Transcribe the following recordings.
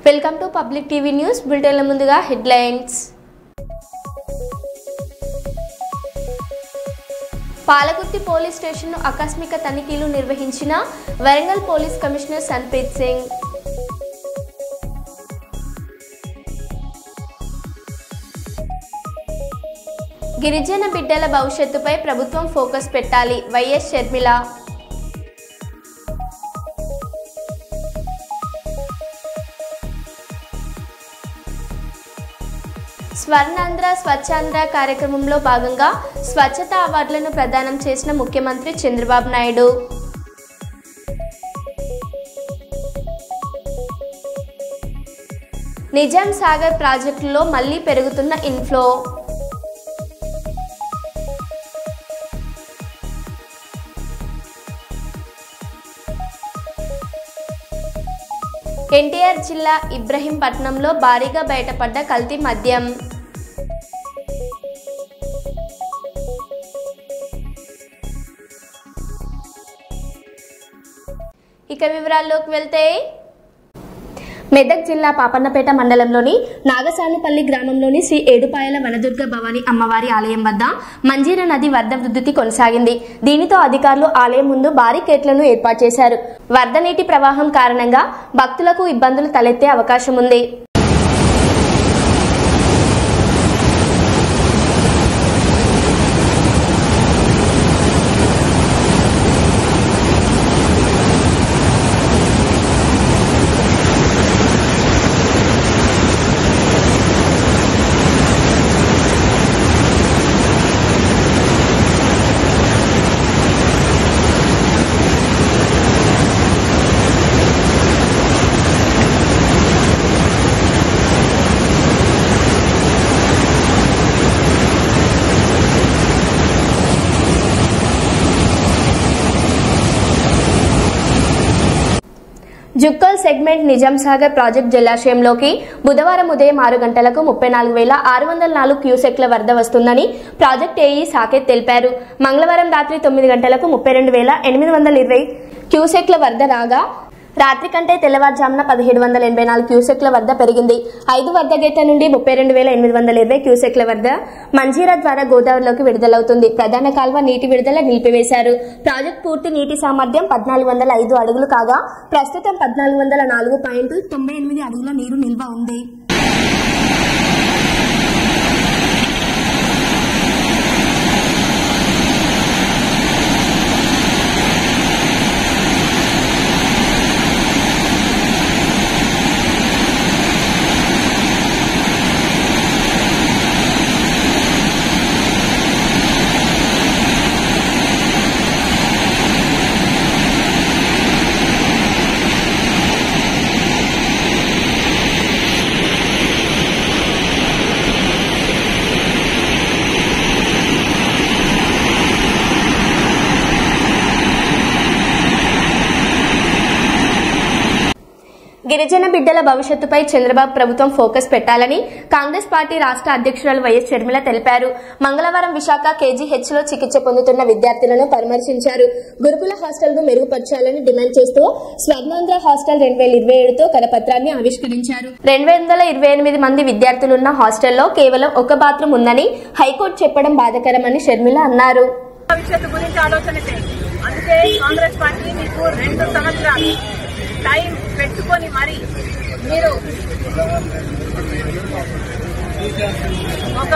Welcome to public TV news బులెటిన్ల ముందుగా headlines. Palakurthi police స్టేషన్ను ఆకస్మిక తనిఖీలు నిర్వహించిన వరంగల్ పోలీస్ కమిషనర్ సన్ప్రీత్ సింగ్. గిరిజన బిడ్డల భవిష్యత్తుపై ప్రభుత్వం ఫోకస్ పెట్టాలి, వైఎస్ షర్మిల. స్వర్ణాంధ్ర స్వచ్ఛాంధ్ర కార్యక్రమంలో భాగంగా స్వచ్ఛతా అవార్డులను ప్రదానం చేసిన ముఖ్యమంత్రి చంద్రబాబు నాయుడు. నిజాం సాగర్ ప్రాజెక్టులో మళ్లీ పెరుగుతున్న ఇన్ఫ్లో. ఎన్టీఆర్ జిల్లా ఇబ్రహీంపట్నంలో భారీగా బయటపడ్డ కల్తీ మద్యం. ఇక వివరాల్లోకి వెళ్తే, మెదక్ జిల్లా పాపన్నపేట మండలంలోని నాగసానుపల్లి గ్రామంలోని శ్రీ ఏడుపాయల వనదుర్గ భవాని అమ్మవారి ఆలయం వద్ద మంజీర నది వరద ఉధృతి కొనసాగింది. దీనితో అధికారులు ఆలయం ముందు బారికేడ్లను ఏర్పాటు చేశారు. వరద నీటి ప్రవాహం కారణంగా భక్తులకు ఇబ్బందులు తలెత్తే అవకాశం ఉంది. జుక్కల్ సెగ్మెంట్ నిజాం సాగర్ ప్రాజెక్ట్ జలాశయంలోకి బుధవారం ఉదయం 6 గంటలకు 34,604 క్యూసెక్ల వరద వస్తుందని ప్రాజెక్ట్ ఏఈ సాకేత్ తెలిపారు. మంగళవారం రాత్రి 9 గంటలకు 32,820 క్యూసెక్ల వరద రాగా రాత్రి కంటే తెల్లవారుజామున 1784 క్యూసెక్ల వరద పెరిగింది. 5 వరద గేట్ల నుండి 32,820 క్యూసెక్ల వరద మంజీరా ద్వారా గోదావరిలోకి విడుదలవుతుంది. ప్రధాన కాల్వ నీటి విడుదల నిలిపివేశారు. ప్రాజెక్ట్ పూర్తి నీటి సామర్థ్యం 1,405 అడుగులు కాగా ప్రస్తుతం 1,404.98 అడుగుల నీరు నిల్వ ఉంది. గిరిజన బిడ్డల భవిష్యత్తుపై చంద్రబాబు ప్రభుత్వం ఫోకస్ పెట్టాలని కాంగ్రెస్ పార్టీ రాష్ట్ర అధ్యక్షురాలు వైఎస్ షర్మిల తెలిపారు. మంగళవారం విశాఖ KGH లో చికిత్స పొందుతున్న విద్యార్థులను పరామర్శించారు. గురుకుల హాస్టల్ ను మెరుగుపరచాలని డిమాండ్ చేస్తూ స్వర్ణాంధ్ర హాస్టల్ 2027తో కరపత్రాన్ని ఆవిష్కరించారు. 228 మంది విద్యార్థులున్న హాస్టల్లో కేవలం ఒక బాత్రూమ్ ఉందని హైకోర్టు చెప్పడం బాధాకరమని షర్మిల అన్నారు. టైం పెట్టుకొని మరి మీరు ఒక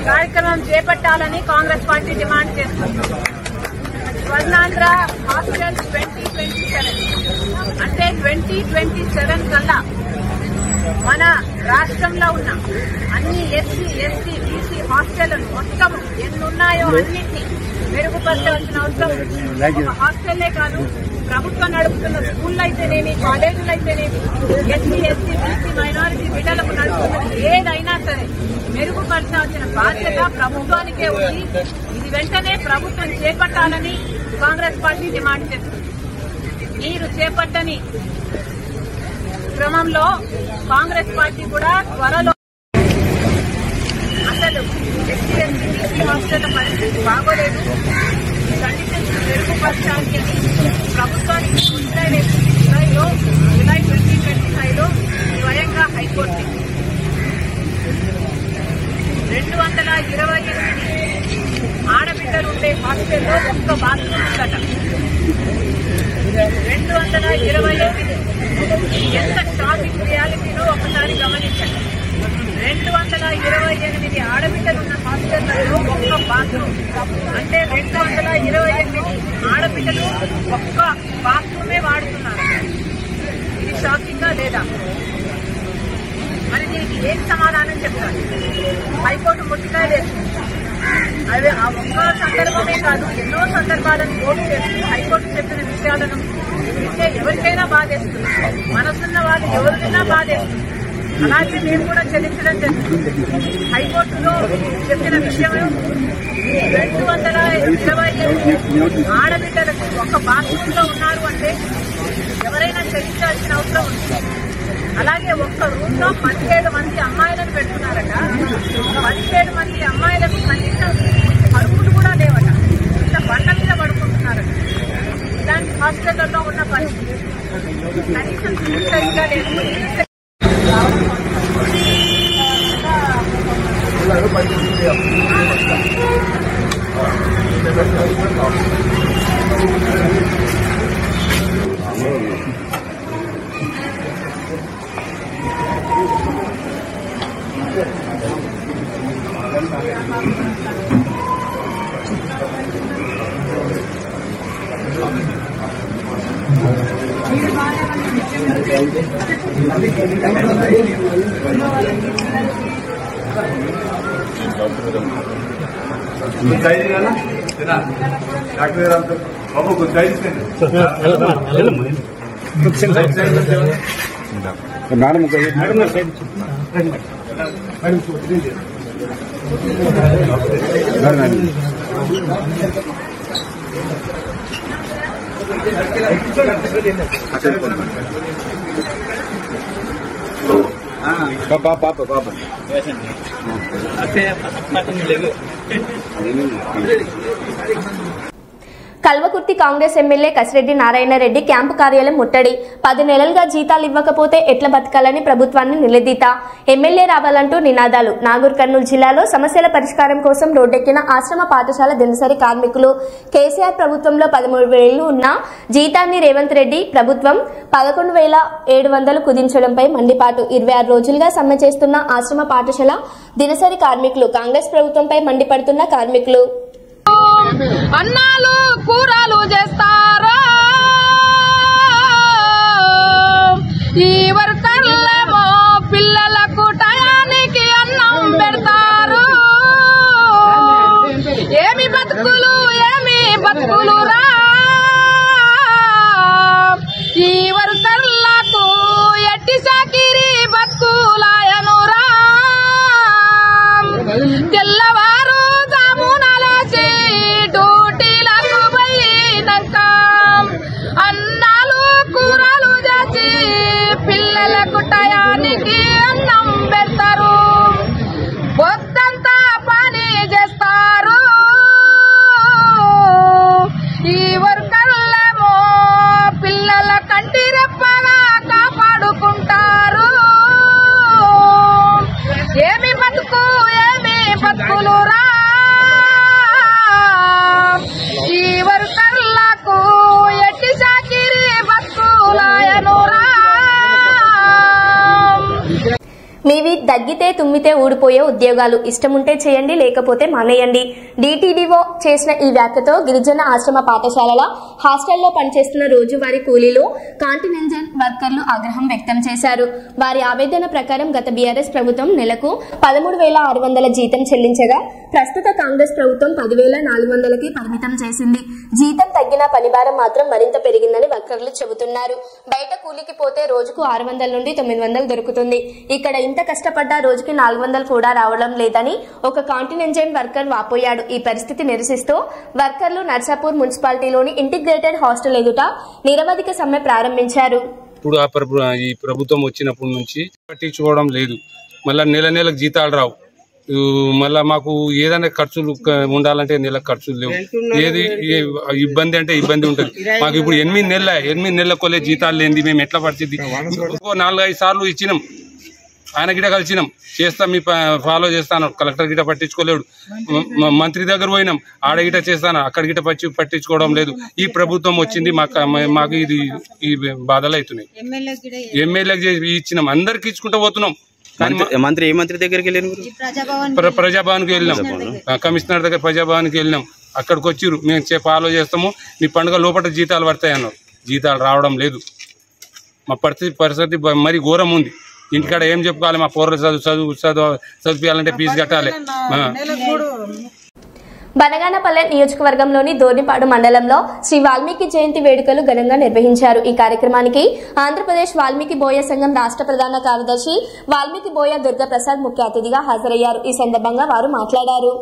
కార్యక్రమం చేపట్టాలని కాంగ్రెస్ పార్టీ డిమాండ్ చేస్తుంది. స్వర్ణాంధ్ర హాస్టల్ 2027 అంటే 2027 కల్లా మన రాష్ట్రంలో ఉన్న అన్ని SC, ST, BC హాస్టల్ మొత్తం ఎన్నున్నాయో అన్నింటినీ మెరుగుపరచాల్సిన అవసరం. ఒక హాస్టల్లే కాదు, ప్రభుత్వం నడుపుతున్న స్కూళ్ళు అయితేనేమి, కాలేజీలు అయితేనేమి, SC, ST, BC మైనారిటీ బిడ్డలకు నడుపుతున్నది ఏదైనా సరే మెరుగుపరచాల్సిన బాధ్యత ప్రభుత్వానికే ఉంది. ఇది వెంటనే ప్రభుత్వం చేపట్టాలని కాంగ్రెస్ పార్టీ డిమాండ్ చేస్తుంది. మీరు చేపట్టని క్రమంలో కాంగ్రెస్ పార్టీ కూడా త్వరలో అసలు SC, ST, BC హాస్టల్ పరిస్థితి బాగోలేదు. కండిషన్స్ మెరుగుపరచాలని ప్రభుత్వానికి జూలై 2020 ఒక్క బాత్రూమ్ అంటే 228 ఆడపిల్లలు ఒక్క బాత్రూమే వాడుతున్నారు. ఇది షాకింగ్గా లేదా? మరి దీనికి ఏం సమాధానం చెప్తారు? హైకోర్టు ముట్టికాయ వేస్తుంది. అదే ఆ ఒక్క సందర్భమే కాదు, ఎన్నో సందర్భాలను కోర్టు చేస్తుంది. హైకోర్టు చెప్పిన విషయాలను వింటే ఎవరికైనా బాధేస్తుంది, మనసున్న వాళ్ళు ఎవరికైనా బాధేస్తుంది. అలాగే మేము కూడా చెల్లించడం జరుగుతుంది. హైకోర్టులో చెప్పిన విషయం 228 ఆడబిడ్డలకు ఒక బాత్రూమ్ లో ఉన్నారు అంటే ఎవరైనా చెల్లించాల్సిన అవసరం ఉంది. అలాగే ఒక్క రూమ్ లో 17 మంది అమ్మాయిలను పెడుతున్నారట. 17 మంది అమ్మాయిలకు కనీసం పడుకులు కూడా లేవట. ఇంత బండ మీద పడుకుంటున్నారట. ఇలాంటి హాస్పిటల్లో ఉన్న పరిస్థితి కనీసం సరిగ్గా లేదు. बाबू कुछ मैडम पापा पापा पापा కల్వకుర్తి కాంగ్రెస్ ఎమ్మెల్యే కసిరెడ్డి నారాయణరెడ్డి క్యాంపు కార్యాలయం ముట్టడి. 10 నెలలుగా జీతాలు ఇవ్వకపోతే ఎట్లా బతకాలని ప్రభుత్వాన్ని నిలదీత. ఎమ్మెల్యే రావాలంటూ నినాదాలు. నాగూర్ కర్నూలు జిల్లాలో సమస్యల పరిష్కారం కోసం రోడ్డెక్కిన ఆశ్రమ పాఠశాల దినసరి కార్మికులు. కేసీఆర్ ప్రభుత్వంలో 13,000 ఉన్న జీతాన్ని రేవంత్ రెడ్డి ప్రభుత్వం 11,700 కుదించడంపై మండిపాటు. 26 రోజులుగా సమ్మె చేస్తున్న ఆశ్రమ పాఠశాల దినసరి కార్మికులు. కాంగ్రెస్ ప్రభుత్వంపై మండిపడుతున్న కార్మికులు అన్నాలు కూరలు చేస్తారా, ఈ వర్కర్లేమో పిల్లలకు టయానికి అన్నం పెడతారు. ఏమి బతుకులు రా, ఈ వర్కర్లకు ఎట్టి సాకిరి బతుకులాయనురా. తెల్లవారు జామునలేసి డ్యూటీలకు పోయినాక అన్నాలు కూరలు చేసి పిల్లలకు టయానికి అన్నం పెడతారు. పొద్దంతా పని చేస్తారు. ఈ వర్కర్లేమో పిల్లల కంటి రెప్పగా కాపాడుకుంటారు. ఏమి బతుకులురా, ఈ వర్కర్లకు ఎట్టి చాకిరి బతుకులాయనురా. మీవి దగ్గితే తుమ్మితే ఊడిపోయే ఉద్యోగాలు. ఇష్టముంటే చేయండి, లేకపోతే మానేయండి. DTDO చేసిన ఈ వ్యాఖ్యతో గిరిజన ఆశ్రమ పాఠశాలల హాస్టల్లో పనిచేస్తున్న రోజువారీ కూలీలు, కాంటినెంటల్ వర్కర్లు ఆగ్రహం వ్యక్తం చేశారు. వారి ఆవేదన ప్రకారం గత బీఆర్ఎస్ ప్రభుత్వం నెలకు 13,600 జీతం చెల్లించగా ప్రస్తుత కాంగ్రెస్ ప్రభుత్వం 10,400కి పరిమితం చేసింది. జీతం తగ్గిన పనిభారం మాత్రం మరింత పెరిగిందని వర్కర్లు చెబుతున్నారు. బయట కూలికి పోతే రోజుకు 600 నుండి 900 దొరుకుతుంది. ఇక్కడ ఇంత కష్టపడ్డా రోజుకి 400 కూడా రావడం లేదని ఒక కాంటినెంటల్ వర్కర్ వాపోయాడు. ఈ పరిస్థితి నిరసిస్తూ వర్కర్లు నర్సాపూర్ మున్సిపాలిటీలోని ఇంటిగ్రేటెడ్ హాస్టల్ ఎదుట నిరవధిక సమ్మె ప్రారంభించారు. ఇప్పుడు ఈ ప్రభుత్వం వచ్చినప్పటి నుంచి పట్టించుకోవడం లేదు. మళ్ళీ నెలకు జీతాలు రావు. మళ్ళా మాకు ఏదైనా ఖర్చులు ఉండాలంటే నెలకు ఖర్చులు లేవు. ఏది ఇబ్బంది అంటే ఇబ్బంది ఉంటుంది. మాకు ఇప్పుడు 8 నెలలకోలే జీతాలు లేనిది మేము ఎట్లా పడుతుంది? 4-5 సార్లు ఇచ్చినాం, ఆయన గిట కలిసినాం, చేస్తాం, మీ ఫాలో చేస్తాను. కలెక్టర్ గిట పట్టించుకోలేడు. మంత్రి దగ్గర పోయినాం, ఆడ గిట చేస్తాను, అక్కడ గిట పట్టించుకోవడం లేదు. ఈ ప్రభుత్వం వచ్చింది, మాకు ఇది ఈ బాధలు అవుతున్నాయి. ఎమ్మెల్యేకి ఇచ్చినాం, అందరికి ఇచ్చుకుంటూ పోతున్నాం. మంత్రి ఏ మంత్రి దగ్గరికి వెళ్ళారు? ప్రజాభవన్కి వెళ్ళినాం, కమిషనర్ దగ్గర ప్రజాభవన్కి వెళ్ళినాం. అక్కడికి వచ్చిర్రు, మేము ఫాలో చేస్తాము, మీ పండుగ లోపల జీతాలు పడతాయి అన్నారు. జీతాలు రావడం లేదు. మా పరిస్థితి మరీ ఘోరం ఉంది. ఇంటికాడ ఏం చెప్పుకోవాలి? మా పోరలు చదివించాలంటే ఫీజు కట్టాలి. బనగానపల్లె నియోజకవర్గంలోని దోర్నిపాడు మండలంలో శ్రీ వాల్మీకి జయంతి వేడుకలు ఘనంగా నిర్వహించారు. ఈ కార్యక్రమానికి ఆంధ్రప్రదేశ్ వాల్మీకి బోయ సంఘం రాష్ట్ర ప్రధాన కార్యదర్శి వాల్మీకి బోయ దుర్గాప్రసాద్ ముఖ్య అతిథిగా హాజరయ్యారు. ఈ సందర్భంగా వారు మాట్లాడారు.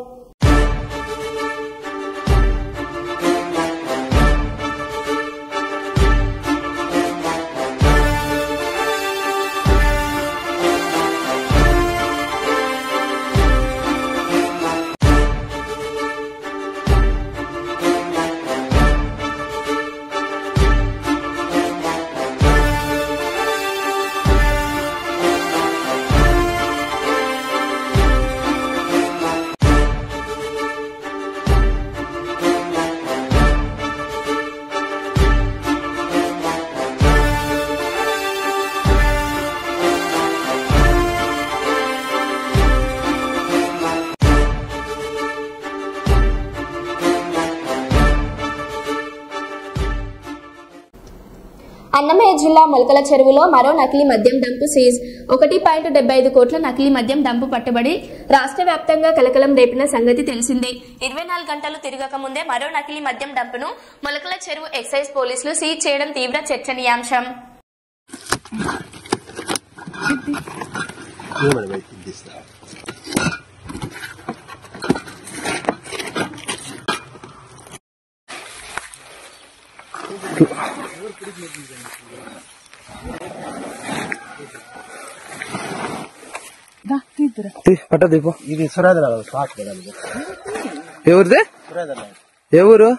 అన్నమయ్య జిల్లా మొలకల చెరువులో మరో నకిలీ మద్యం డంపు సీజ్. 1.75 కోట్ల నకిలీ మద్యం డంపు పట్టుబడి రాష్ట్ర వ్యాప్తంగా కలకలం రేపిన సంగతి తెలిసిందే. 24 గంటలు తిరగక ముందే మరో నకిలీ మద్యం డంపును మొలకల చెరువు ఎక్సైజ్ పోలీసులు సీజ్ చేయడం తీవ్ర చర్చనీయాంశం. పట్టదీపు ఇది సురేంద్ర ఎవరిది? ఏ ఊరు?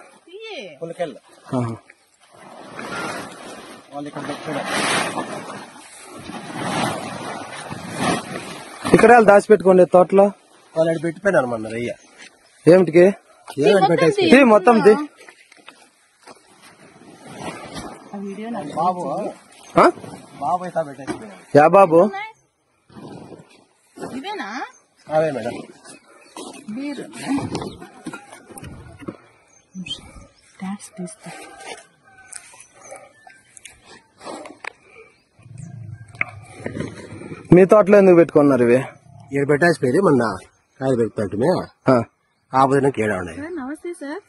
ఇక్కడ దాచిపెట్టుకోండి తోటలో. వాళ్ళు పెట్టిపోయినారు మన రయ్య. ఏమిటికి? మొత్తం బాబు యా బాబు అవే మేడం. మీ తోటలో ఎందుకు పెట్టుకున్నారు ఇవి? ఇక్కడ పెట్టేసిపోయి మొన్న కాయ పెట్టుకుంటే ఆపోజిట్ కేడా ఉన్నాయి. నమస్తే సార్.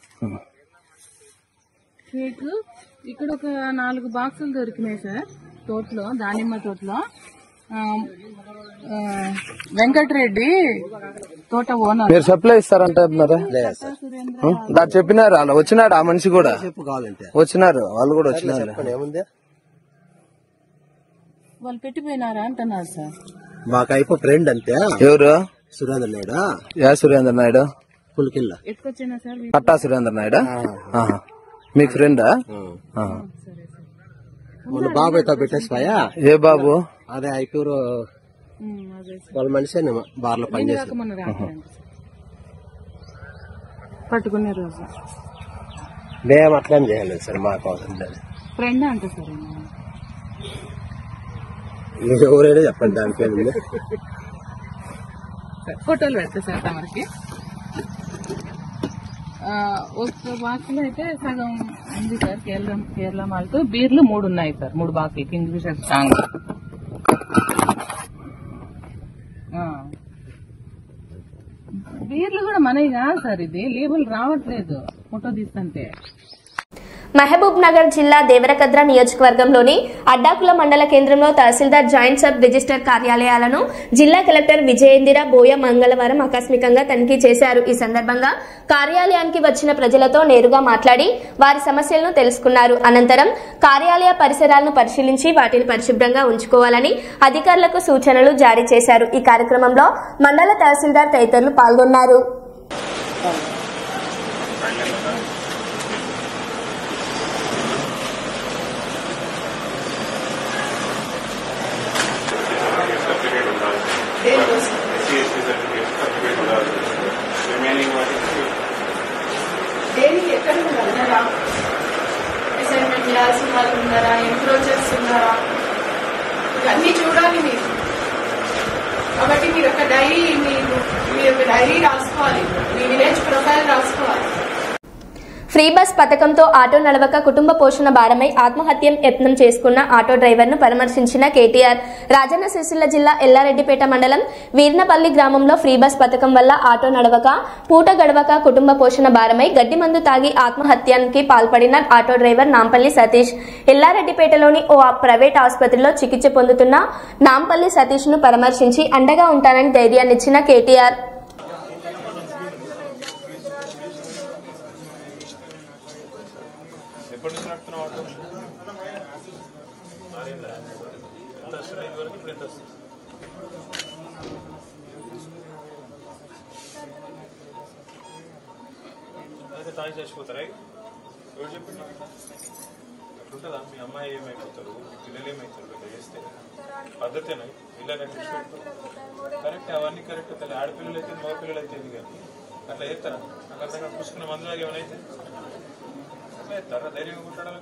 కేక్ ఇక్కడ ఒక 4 బాక్సులు దొరికినాయి సార్ తోటలో, దానిమ్మ తోటలో. వెంకటరెడ్డి తోట ఓనర్. మీరు సప్లై ఇస్తారంటే దాన్ని చెప్పినారు. అలా వచ్చినాడు ఆ మనిషి కూడా. కావాలంటే వచ్చినారు, వాళ్ళు కూడా వచ్చినారు. ఏముంది? వాళ్ళు పెట్టిపోయినారా అంటున్నారు సార్. మాకు అయిపో ఫ్రెండ్ అంతే. ఎవరు? సురేంద్ర నాయుడు. యా సురేంద్ర నాయుడు? పులికిల్ల. ఎత్తుకొచ్చినా సార్. పట్టా సురేంద్ర నాయుడు మీ ఫ్రెండా? మొన్న బాబు అయితే పెట్టేసిపోయా. ఏ బాబు? అదే ఐకూరు వాళ్ళ మనిషి బార్లో పనిచేసి పట్టుకునే రోజు మేము అట్లా చేయలేదు సార్. మాకు ఫ్రెండ్ అంట సార్. ఎవరైనా చెప్పండి దానిపైన. ఫోటోలు పెడతా సార్ తమరికి. ఒక బాక్స్ లో అయితే సగం ఉంది సార్ కేరళ మాల్తో. బీర్లు 3 ఉన్నాయి సార్, 3 బాక్సులు కింగ్ ఫిషర్ స్ట్రాంగ్. బీర్లు కూడా మనవి కాదు సార్, ఇది లేబుల్ రావట్లేదు ఫోటో తీస్తుంటే. మహబూబ్ నగర్ జిల్లా దేవరకద్ర నియోజకవర్గంలోని అడ్డాకుల మండల కేంద్రంలో తహసీల్దార్ జాయింట్ సబ్ రిజిస్టర్ కార్యాలయాలను జిల్లా కలెక్టర్ విజయేందిర బోయ మంగళవారం ఆకస్మికంగా తనిఖీ చేశారు. ఈ సందర్భంగా కార్యాలయానికి వచ్చిన ప్రజలతో నేరుగా మాట్లాడి వారి సమస్యలను తెలుసుకున్నారు. అనంతరం కార్యాలయ పరిసరాలను పరిశీలించి వాటిని పరిశుభ్రంగా ఉంచుకోవాలని అధికారులకు సూచనలు జారీ చేశారు. ఈ కార్యక్రమంలో మండల తహసీల్దార్ తదితరులు పాల్గొన్నారు. దేనికి ఎక్కడ ఉన్నారా? అసైన్మెంట్ చేయాల్సిన వాళ్ళు ఉన్నారా? ఎంక్రోచర్స్ ఉన్నారా? ఇవన్నీ చూడాలి మీరు. కాబట్టి మీరు ఒక డైరీ రాసుకోవాలి, మీ విలేజ్ ప్రొఫైల్ రాసుకోవాలి. ఫ్రీ బస్ పథకంతో ఆటో నడవక కుటుంబ పోషణ భారమై ఆత్మహత్య యత్నం చేసుకున్న ఆటో డ్రైవర్ను పరామర్శించిన కేటీఆర్. రాజన్న సిరిసిల్ల జిల్లా ఎల్లారెడ్డిపేట మండలం వీర్నపల్లి గ్రామంలో ఫ్రీ బస్ పథకం వల్ల ఆటో నడవక పూట గడవక కుటుంబ పోషణ భారమై గడ్డి మందు తాగి ఆత్మహత్యానికి పాల్పడిన ఆటో డ్రైవర్ నాంపల్లి సతీష్. ఎల్లారెడ్డిపేటలోని ఓ ప్రైవేట్ ఆసుపత్రిలో చికిత్స పొందుతున్న నాంపల్లి సతీష్ ను పరామర్శించి అండగా ఉంటానని ధైర్యాన్నిచ్చిన కేటీఆర్. తాగి చచ్చిపోతారా? ఎవరు చెప్పింది? అట్లుంటుందా? మీ అమ్మాయి ఏమైపోతారు, మీ పిల్లలు ఏమైతారు? ఇట్లా చేస్తే పద్ధతేనా? పిల్లలు కరెక్ట్, అవన్నీ కరెక్ట్. తల్లి ఆడపిల్లలు అయితే మగ పిల్లలు అయితే కానీ అట్లా చేస్తారా? నాకు అర్థంగా పుసుకున్న మందులాగా ఏమైనా అట్లా చేస్తారా? ధైర్యంగా కుట్టాడాలి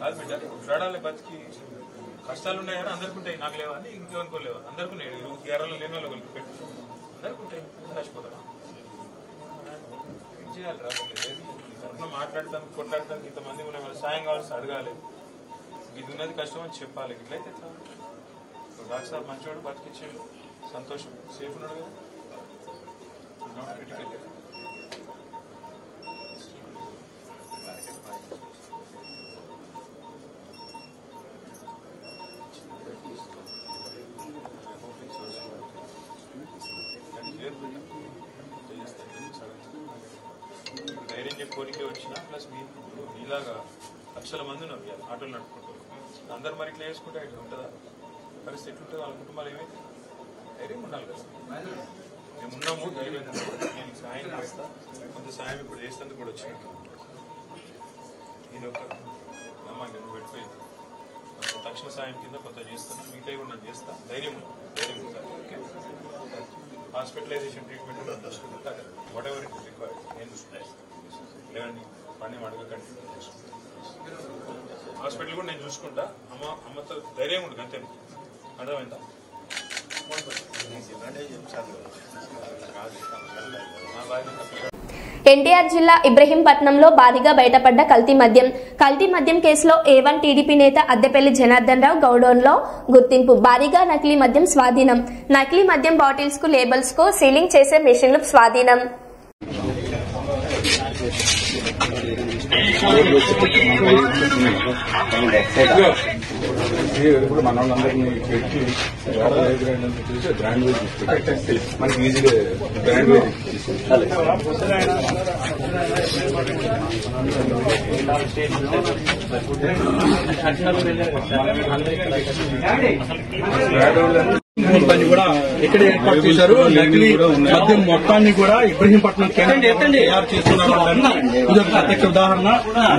కాదు బిడ్డ, కుట్టాడాలి. బతికి కష్టాలు ఉన్నాయని అందరికి ఉంటాయి, నాకు లేవా అని ఇంకెవరుకోలేవా? అందరికి ఉన్నాయి. కేరళలో లేని వాళ్ళు ఒకరికి పెట్టు, అందరికి ఉంటాయి. చచ్చిపోతారా? చేయాలి రా, తరఫున మాట్లాడతాను, కొట్లాడతాను. ఇంతమంది ఉన్నాయి, వాళ్ళు సాయం కావాల్సి అడగాలి. ఇది ఉన్నది కష్టం అని చెప్పాలి. ఇట్లయితే డాక్టర్ సార్ మంచివాడు, బతికిచ్చాడు, సంతోషం, సేఫ్ ఉన్నాడు కదా. ధైర్యం చెప్పుకోనికే వచ్చిన ప్లస్ మీలాగా లక్షల మంది ఉన్నారు ఆటోలు నడుపుకుంటారు. అందరు మరి ఇట్లా వేసుకుంటే ఇట్లా ఉంటుందా? పరిస్థితి ఎట్లుంటుంది? వాళ్ళ కుటుంబాలు ఏమైతే ధైర్యం ఉండాలి కదా. మేము ఉన్నాము, ధైర్యం నేను సాయం చేస్తా. కొంత సాయం ఇప్పుడు చేసేందుకు కూడా వచ్చిన నేను ఒక నమ్మకం నువ్వు పెట్టిపోయింది. తక్షణ సాయం కింద కొంత చేస్తాను, మిగతా కూడా నేను చేస్తా. ధైర్యం ఉండాలి. Okay, hospitalization treatment whatever it required నేను చూసుకుంటాను. లేదండి పని అడగకండి, హాస్పిటల్ కూడా నేను చూసుకుంటా. అమ్మతో ధైర్యం ఉంటుంది అంతే. అర్థమైందా? ఎన్టీఆర్ జిల్లా ఇబ్రహీంపట్నంలో భారీగా బయటపడ్డ కల్తీ మద్యం కేసులో A1 టీడీపీ నేత అద్దెపల్లి జనార్దన్ రావు గౌడౌన్లో గుర్తింపు. భారీగా నకిలీ మద్యం స్వాధీనం. నకిలీ మద్యం బాటిల్స్ కు లేబుల్స్ కు సీలింగ్ చేసే మెషిన్లు స్వాధీనం. ఇప్పుడు మన వాళ్ళందరినీ పెట్టి చూసి బ్రాండ్ వైజ్ మనకి ఈజీగా బ్రాండ్ వైజ్ మొత్తాన్ని కూడా ఇక్కడ ఏర్పాటు చేశారు. నకిలీ మద్యం మొత్తాన్ని కూడా ఇబ్రహీంపట్నం కేంద్రం తయారు చేస్తున్నారు. ఇది ఒక ప్రత్యక్ష ఉదాహరణ.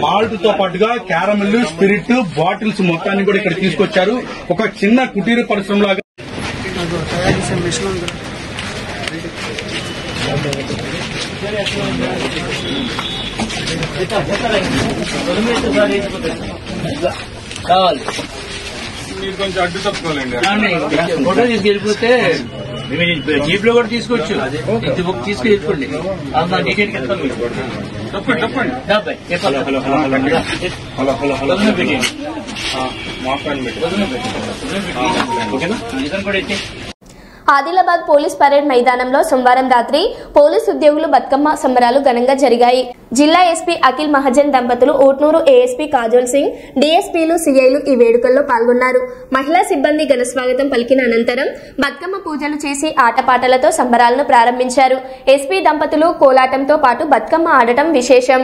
మాల్ట్ తో పాటుగా క్యారమెల్, స్పిరిట్ బాటిల్స్ మొత్తాన్ని కూడా ఇక్కడ తీసుకొచ్చారు. ఒక చిన్న కుటీర పరిశ్రమలాగా తయారు చేసే మిషన్ కావాలి. మీరు కొంచెం అడ్డు తప్పుకోలేండి. ఫోటో తీసుకెళ్ళిపోతే జీప్ లో కూడా తీసుకోవచ్చు. బుక్ తీసుకెళ్ళిపోండి. ఆదిలాబాద్ పోలీస్ పరేడ్ మైదానంలో సోమవారం రాత్రి పోలీస్ ఉద్యోగులు బతుకమ్మ సంబరాలు ఘనంగా జరిగాయి. జిల్లా ఎస్పీ అఖిల్ మహాజన్ దంపతులు, ఊట్నూరు ఏఎస్పీ కాజోల్ సింగ్, డీఎస్పీలు, సీఐలు ఈ వేడుకల్లో పాల్గొన్నారు. మహిళా సిబ్బంది ఘనస్వాగతం పలికిన అనంతరం బతుకమ్మ పూజలు చేసి ఆటపాటలతో సంబరాలను ప్రారంభించారు. ఎస్పీ దంపతులు కోలాటంతో పాటు బతుకమ్మ ఆడటం విశేషం.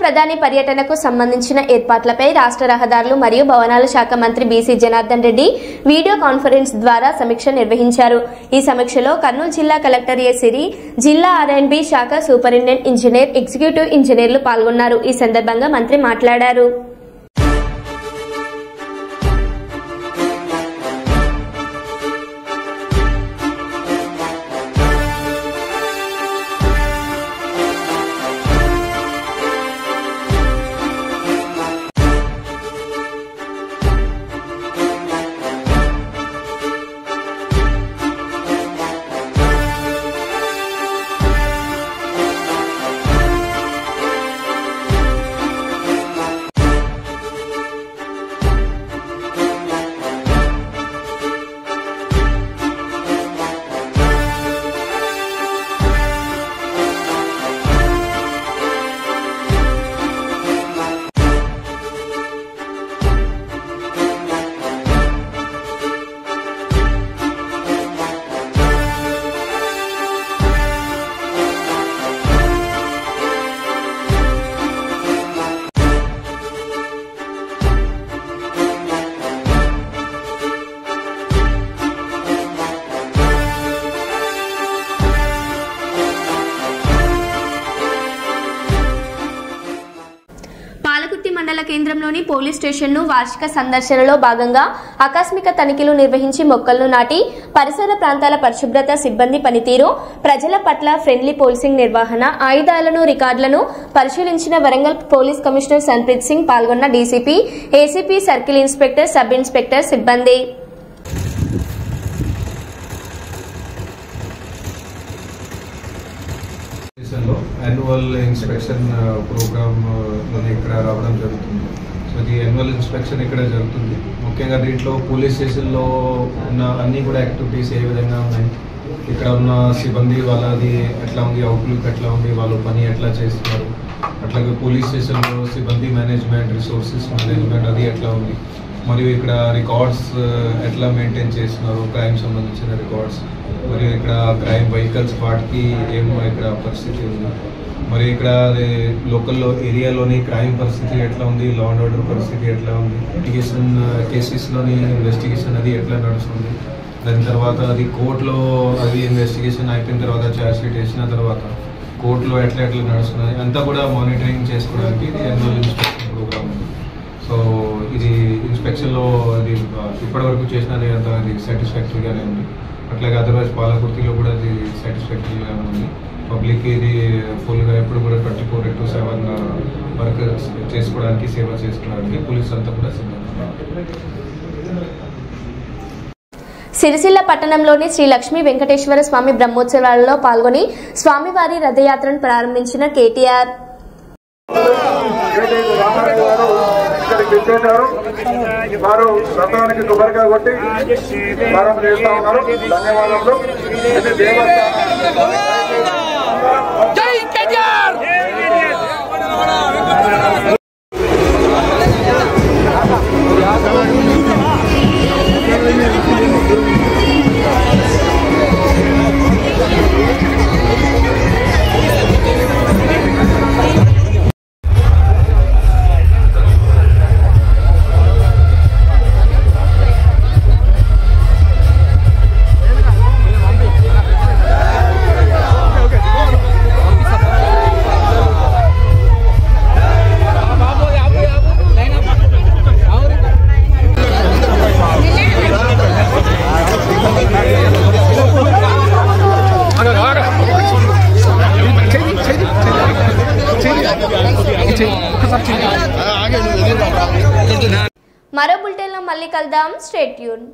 ప్రధాని పర్యటనకు సంబంధించిన ఏర్పాట్లపై రాష్ట్ర రహదారులు మరియు భవనాల శాఖ మంత్రి BC Janardhan Reddy video conference ద్వారా సమీక్ష నిర్వహించారు. ఈ సమీక్షలో కర్నూలు జిల్లా కలెక్టర్ ఏ సిరి, జిల్లా R&B శాఖ సూపరింటెండెంట్ ఇంజనీర్, ఎగ్జిక్యూటివ్ ఇంజనీర్లు పాల్గొన్నారు. ఈ సందర్భంగా మంత్రి మాట్లాడారు. మండల కేంద్రంలోని పోలీస్ స్టేషన్ను వార్షిక సందర్శనలో భాగంగా ఆకస్మిక తనిఖీలు నిర్వహించి మొక్కలను నాటి పరిసర ప్రాంతాల పరిశుభ్రత, సిబ్బంది పనితీరు, ప్రజల పట్ల ఫ్రెండ్లీ పోలీసింగ్ నిర్వహణ, ఆయుధాలను, రికార్డులను పరిశీలించిన వరంగల్ పోలీస్ కమిషనర్ సన్ప్రీత్ సింగ్. పాల్గొన్న DCP, ACP, circle inspector, sub inspector, సిబ్బంది. యాన్యువల్ ఇన్స్పెక్షన్ ప్రోగ్రామ్ ఇక్కడ రావడం జరుగుతుంది. సో ఇది యాన్యువల్ ఇన్స్పెక్షన్ ఇక్కడ జరుగుతుంది. ముఖ్యంగా దీంట్లో పోలీస్ స్టేషన్లో ఉన్న అన్ని కూడా యాక్టివిటీస్ ఏ విధంగా ఉన్నాయి, ఇక్కడ ఉన్న సిబ్బంది వాళ్ళది ఎట్లా ఉంది, అవుట్లుక్ ఎట్లా ఉంది, వాళ్ళు పని ఎట్లా చేస్తున్నారు, అట్లాగే పోలీస్ స్టేషన్లో సిబ్బంది మేనేజ్మెంట్, రిసోర్సెస్ మేనేజ్మెంట్ అది ఎట్లా ఉంది, మరియు ఇక్కడ రికార్డ్స్ ఎట్లా మెయింటైన్ చేస్తున్నారు, క్రైమ్ సంబంధించిన రికార్డ్స్, మరియు ఇక్కడ క్రైమ్ వెహికల్స్ వాటికి ఏమో ఇక్కడ పరిస్థితి ఉంది, మరి ఇక్కడ లోకల్లో ఏరియాలోని క్రైమ్ పరిస్థితి ఎట్లా ఉంది, లా అండ్ ఆర్డర్ పరిస్థితి ఎట్లా ఉంది, లిటిగేషన్ కేసెస్లోని ఇన్వెస్టిగేషన్ అది ఎట్లా నడుస్తుంది, దాని తర్వాత అది కోర్టులో అది ఇన్వెస్టిగేషన్ అయిపోయిన తర్వాత ఛార్జ్ షీట్ వేసిన తర్వాత కోర్టులో ఎట్లా నడుస్తుంది అంతా కూడా మానిటరింగ్ చేసుకోవడానికి ఇది యాన్యువల్ ఇన్స్పెక్షన్ ప్రోగ్రామ్ ఉంది. సో ఇది ఇన్స్పెక్షన్లో అది ఇప్పటివరకు చేసినది అంత అది సాటిస్ఫాక్టరీగానే ఉంది. అట్లాగే అదర్వైజ్ పాలకుర్తిలో కూడా అది సాటిస్ఫాక్టరీగానే ఉంది. పబ్లిక్ ఇది ఫుల్గా ఎప్పుడు కూడా 24/7 వర్క్ చేసుకోవడానికి, సేవ చేసుకోవడానికి పోలీసు అంతా కూడా సిద్ధంగా. సిరిసిల్ల పట్టణంలోని శ్రీ లక్ష్మీ వెంకటేశ్వర స్వామి బ్రహ్మోత్సవాలలో పాల్గొని స్వామివారి రథయాత్రను ప్రారంభించిన కేటీఆర్. వారు రథానికి కొబ్బరికాయ కొట్టి ప్రారంభం చేస్తా ఉన్నారు. ధన్యవాదాలు. మరో బులెటిన్లో మళ్ళీ కలుద్దాం. Stay tune.